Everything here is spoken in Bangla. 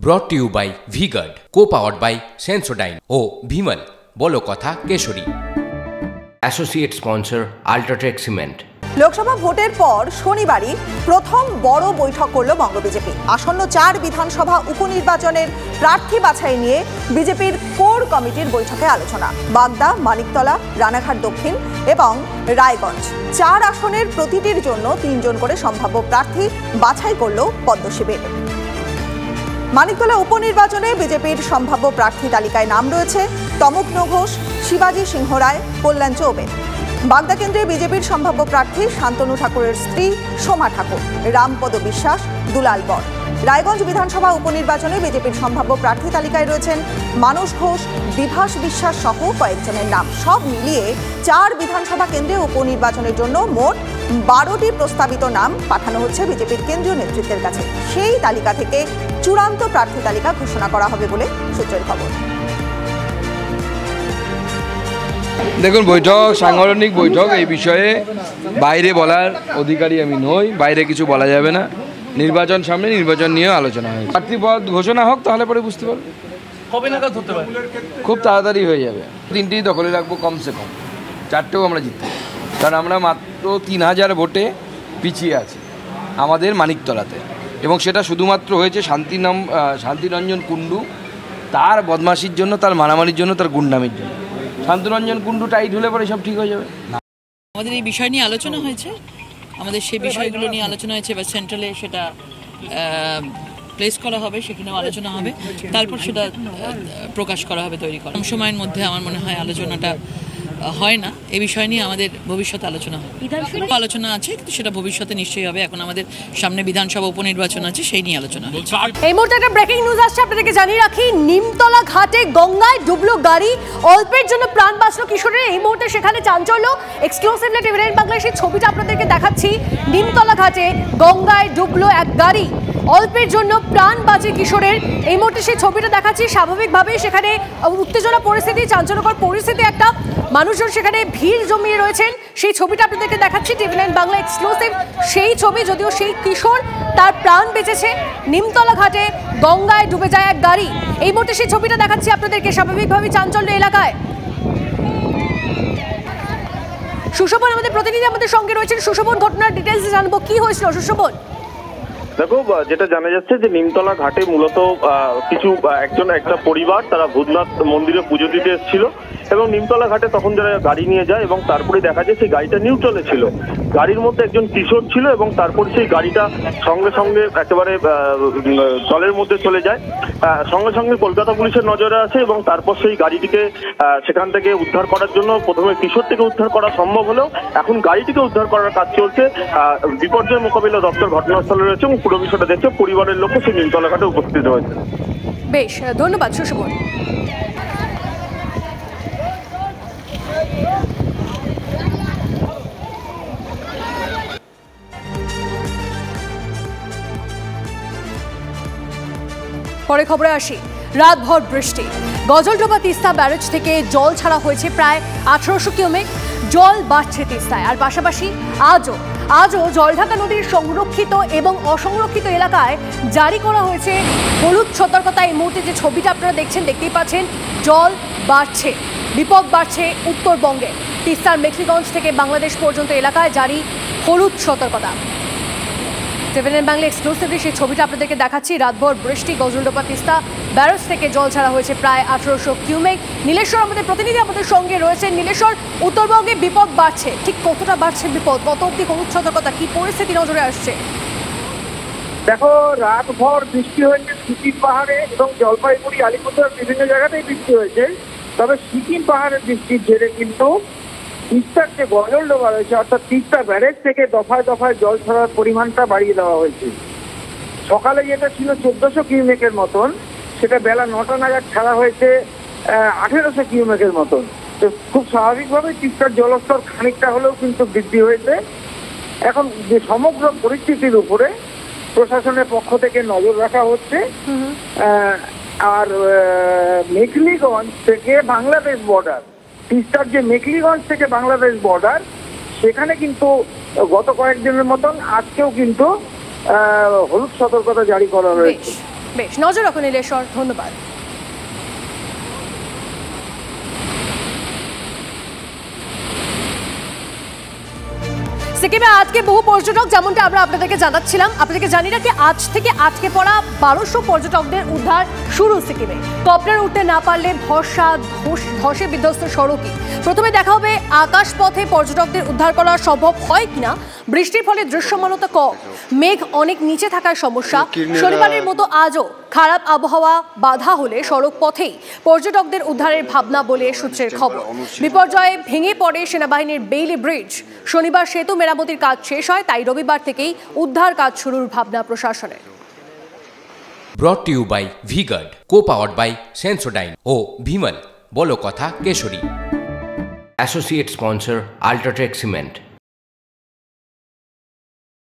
ব্রট to you by V Guard, co powered by Sensodyne ও ভিমল বলো কথা Kesari. Associate sponsor UltraTech cement. Lok Sabha ভোটের পর শনিবারই প্রথম বড় বৈঠক করল বঙ্গ বিজেপি। আসন্ন 4 বিধানসভা উপনির্বাচনের প্রার্থী বাছাই নিয়ে বিজেপির কোর কমিটির বৈঠকে আলোচনা। বাগদা, মানিকতলা, রানাঘাট দক্ষিণ এবং রায়গঞ্জ 4 আসনের প্রতিটির জন্য 3 জন করে সম্ভাব্য প্রার্থী বাছাই করল পদ্ম শিবির। মানিকতলা উপনির্বাচনে বিজেপির সম্ভাব্য প্রার্থী তালিকায় নাম রয়েছে তমগ্ন ঘোষ, শিবাজি সিংহ রায়, কল্যাণ চৌবে। বাগদা কেন্দ্রে বিজেপির সম্ভাব্য প্রার্থী শান্তনু ঠাকুরের স্ত্রী সোমা ঠাকুর, রামপদ বিশ্বাস, দুলাল বর। রায়গঞ্জ বিধানসভা উপনির্বাচনে বিজেপির সম্ভাব্য প্রার্থী তালিকায় রয়েছেন মানস ঘোষ, বিভাস বিশ্বাস সহ কয়েকজনের নাম। সব মিলিয়ে 4 বিধানসভা কেন্দ্রে উপনির্বাচনের জন্য মোট 12টি প্রস্তাবিত নাম পাঠানো হচ্ছে বিজেপির কেন্দ্রীয় নেতৃত্বের কাছে। সেই তালিকা থেকে চূড়ান্ত প্রার্থী তালিকা ঘোষণা করা হবে বলে সূত্রের খবর। দেখুন, বৈঠক সাংগঠনিক বৈঠক, এই বিষয়ে বাইরে বলার অধিকারী আমি নই, বাইরে কিছু বলা যাবে না। নির্বাচন সামনে, নির্বাচন নিয়ে আলোচনা হয়। প্রার্থী পদ ঘোষণা হোক, তাহলে পরে বুঝতে পারবে। কবে নাগাদ হতে পারে? খুব তাড়াতাড়ি হয়ে যাবে। 3টি দখলে রাখবো কমসে কম, 4টেও আমরা জিততে, কারণ আমরা মাত্র 3000 ভোটে পিছিয়ে আছি আমাদের মানিকতলাতে, এবং সেটা শুধুমাত্র হয়েছে শান্তিরঞ্জন কুণ্ডু তার বদমাশির জন্য, তার মারামারির জন্য, তার গুন্ডামির জন্য। শান্তরঞ্জন কুণ্ডু টাইট হলে পরে সব ঠিক হয়ে যাবে। আমাদের এই বিষয় নিয়ে আলোচনা হয়েছে, আমাদের সেই বিষয়গুলো নিয়ে আলোচনা হয়েছে, বা সেন্ট্রালে সেটা প্লেস করা হবে, সেখানেও আলোচনা হবে, তারপর সেটা প্রকাশ করা হবে, তৈরি করা। কম সময়ের মধ্যে আমার মনে হয় আলোচনাটা হয় না। এই বিষয় নিয়ে আমাদের ভবিষ্যতে আলোচনা হবে। আলোচনা আছে, কিন্তু সেটা ভবিষ্যতে নিশ্চয়ই হবে। এখন আমাদের সামনে বিধানসভা উপনির্বাচন আছে, সেই নিয়ে আলোচনা হবে। এই মুহূর্তে একটা ব্রেকিং নিউজ আসছে, আপনাদেরকে জানিয়ে রাখি। নিমতলা ঘাটে গঙ্গায় ডুবলো গাড়ি, অল্পের জন্য প্রাণ বাঁচলো কিশোরের। এই মুহূর্তে সেখানে চাঞ্চল্য। এক্সক্লুসিভলি টিভি9 বাংলায় সেই ছবিটা আপনাদেরকে দেখাচ্ছি। নিমতলা ঘাটে গঙ্গায় ডুবলো এক গাড়ি, অল্পের জন্য প্রাণ বাঁচে কিশোরের। এই মুহূর্তে সেই ছবিটা দেখাচ্ছি। স্বাভাবিকভাবেই সেখানে উত্তেজনা পরিস্থিতি, চাঞ্চল্যকর পরিস্থিতি, একটা মানুষজন সেখানে ভিড় জমিয়ে রয়েছেন। সেই ছবিটা আপনাদেরকে দেখাচ্ছি, টিভি9 বাংলা এক্সক্লুসিভ সেই ছবি। যদিও সেই কিশোর, তার প্রাণ বেঁচেছে। নিমতলা ঘাটে গঙ্গায় ডুবে যায় এক গাড়ি। এই মুহূর্তে সেই ছবিটা দেখাচ্ছি আপনাদেরকে। স্বাভাবিকভাবেই চাঞ্চল্য এলাকায়। সুশোভন আমাদের প্রতিনিধি আমাদের সঙ্গে রয়েছেন। সুশোভন, ঘটনার ডিটেলস জানবো, কি হয়েছিল সুশোভন? দেখো, যেটা জানা যাচ্ছে যে নিমতলা ঘাটে মূলত একটা পরিবার, তারা ভূতনাথ মন্দিরে পুজো দিতে এসেছিল, এবং নিমতলা ঘাটে তখন যারা গাড়ি নিয়ে যায়, এবং তারপরে দেখা যায় সেই গাড়িটা নিউট্রালে ছিল। গাড়ির মধ্যে একজন কিশোর ছিল, এবং তারপর সেই গাড়িটা সঙ্গে সঙ্গে একেবারে জলের মধ্যে চলে যায়। সঙ্গে সঙ্গে কলকাতা পুলিশের নজরে আসে, এবং তারপর সেই গাড়িটিকে সেখান থেকে উদ্ধার করার জন্য প্রথমে কিশোরটিকে উদ্ধার করা সম্ভব হলেও এখন গাড়িটিকে উদ্ধার করার কাজ চলছে। বিপর্যয় মোকাবিলা দপ্তর ঘটনাস্থলে রয়েছে, এবং পুরো বিষয়টা দেখছে পরিবারের লোক সেই নিমতলা ঘাটে উপস্থিত হয়েছে। বেশ, ধন্যবাদ সুশোভন। পরে খবরে আসি। রাতভর বৃষ্টি, গজলডোবা তিস্তা ব্যারেজ থেকে জল ছাড়া হয়েছে প্রায় 1800 কিউমেক। জল বাড়ছে তিস্তায়, আর পাশাপাশি আজও জলঢাকা নদীর সংরক্ষিত এবং অসংরক্ষিত এলাকায় জারি করা হয়েছে হলুদ সতর্কতা। এই মুহূর্তে যে ছবিটা আপনারা দেখতেই পাচ্ছেন, জল বাড়ছে, বিপদ বাড়ছে উত্তরবঙ্গে। তিস্তার মেখলিগঞ্জ থেকে বাংলাদেশ পর্যন্ত এলাকায় জারি হলুদ সতর্কতা। টিভি9 বাংলা এক্সক্লুসিভলি সেই ছবিটা আপনাদেরকে দেখাচ্ছি। রাতভর বৃষ্টি, গজলডোবা তিস্তা ব্যারেজ থেকে জল ছাড়া হয়েছে প্রায় 1800 কিউমেক। নীলেশ্বর আমাদের প্রতিনিধি আমাদের সঙ্গে রয়েছে। নীলেশ্বর, উত্তরবঙ্গে বিপদ বাড়ছে, ঠিক কতটা বাড়ছে বিপদ? কত অব্দি হলুদ সতর্কতা, কি পরিস্থিতি নজরে আসছে? দেখো, রাতভর বৃষ্টি হয়েছে সিকিম পাহাড়ে এবং জলপাইগুড়ি, আলিপুরদুয়ার বিভিন্ন জায়গাতেই বৃষ্টি হয়েছে। তবে সিকিম পাহাড়ের বৃষ্টির জেরে কিন্তু তিস্তার যে গজলডোবা রয়েছে, অর্থাৎ তিস্তা ব্যারেজ থেকে দফায় দফায় জল ছাড়ার পরিমাণটা বাড়িয়ে দেওয়া হয়েছে। সকালে যেটা ছিল 1400 কিউমেকের মতন, সেটা বেলা 9টা নাগাদ ছাড়া হয়েছে 1800 কিউমেকের মতন। তো খুব স্বাভাবিকভাবে তিস্তার জলস্তর খানিকটা হলেও কিন্তু বৃদ্ধি হয়েছে। এখন যে সমগ্র পরিস্থিতির উপরে প্রশাসনের পক্ষ থেকে নজর রাখা হচ্ছে। আর মেখলিগঞ্জ থেকে বাংলাদেশ বর্ডার, তিস্তার যে মেখলিগঞ্জ থেকে বাংলাদেশ বর্ডার, সেখানে কিন্তু গত কয়েকদিনের মতন আজকেও কিন্তু হলুদ সতর্কতা জারি করা হয়েছে। বেশ, নজর রাখুন নীলেশ্বর, ধন্যবাদ। সিকিমে আজকে বহু পর্যটক, যেমনটা আমরা আপনাদেরকে জানাচ্ছিলাম, আপনাদেরকে জানি রাখি আজ থেকে আটকে পড়া 1200 পর্যটকদের উদ্ধার শুরু সিকিমে। কপ্টার উঠতে না পারলে ধসে বিধ্বস্ত সড়কই প্রথমে দেখা হবে। আকাশপথে পর্যটকদের উদ্ধার করা সম্ভব হয় কিনা, বৃষ্টির ফলে দৃশ্যমানতা কম, মেঘ অনেক নিচে থাকার সমস্যা। শনিবারের মতো আজও খারাপ আবহাওয়া বাধা হলে সড়ক পথেই পর্যটকদের উদ্ধারের ভাবনা বলে সূত্রের খবর। বিপর্যয়ে ভেঙে পড়ে সেনাবাহিনীর বেইলি ব্রিজ। শনিবার সেতু মেরামতির কাজ শেষ হয়, তাই রবিবার থেকেই উদ্ধার কাজ শুরুর ভাবনা প্রশাসনের। Brought to you by V Guard, co powered by Sensodyne ও ভিমল, বলো কথা Kesari. Associate sponsor UltraTech cement.